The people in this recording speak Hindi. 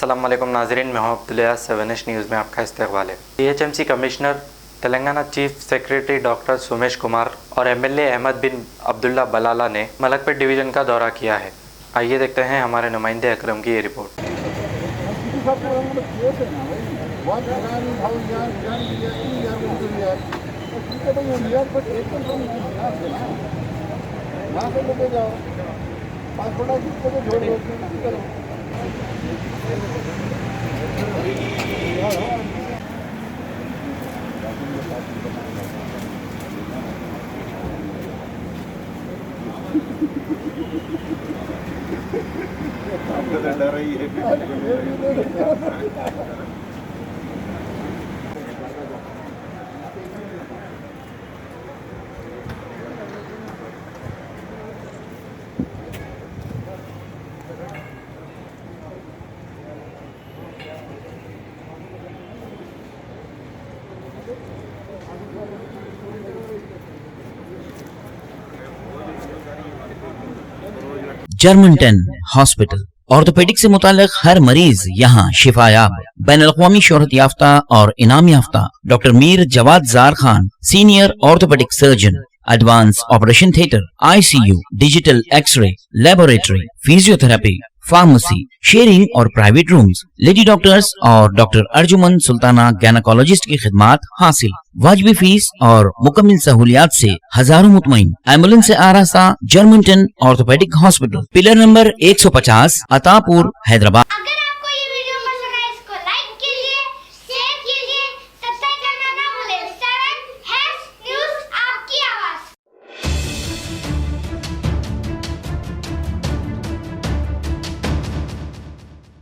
अस्सलाम वालेकुम नाज़रीन, मैं हूं अब्दुल्ला। 7 न्यूज़ में आपका इस्तकबाल है। THMC commissioner Telangana chief secretary doctor Sumesh Kumar और MLA अहमद बिन अब्दुल्ला बलाला ने मलकपेट डिवीज़न का दौरा किया है। आइए देखते हैं हमारे नुमाइंदे अकरम की ये रिपोर्ट। डर रही है। जर्मनटन हॉस्पिटल ऑर्थोपेडिक से मुताल्लिक हर मरीज यहाँ शिफायाब। बैनुल-अक़वामी शोहरत याफ्ता और इनाम याफ्ता doctor Mir Jawad Jar Khan, senior orthopaedic surgeon, advance operation theatre, ICU, digital x ray, laboratory, physiotherapy, pharmacy, sharing और प्राइवेट रूम्स, लेडी डॉक्टर्स और डॉक्टर अर्जुमन सुल्ताना गैनकोलॉजिस्ट की खिदमात हासिल। वाजबी फीस और मुकम्मल सहूलियात से हजारों मुतमईन। एम्बुलेंस से आरास्ता Germanten orthopaedic hospital, pillar number 150, Attapur, Hyderabad.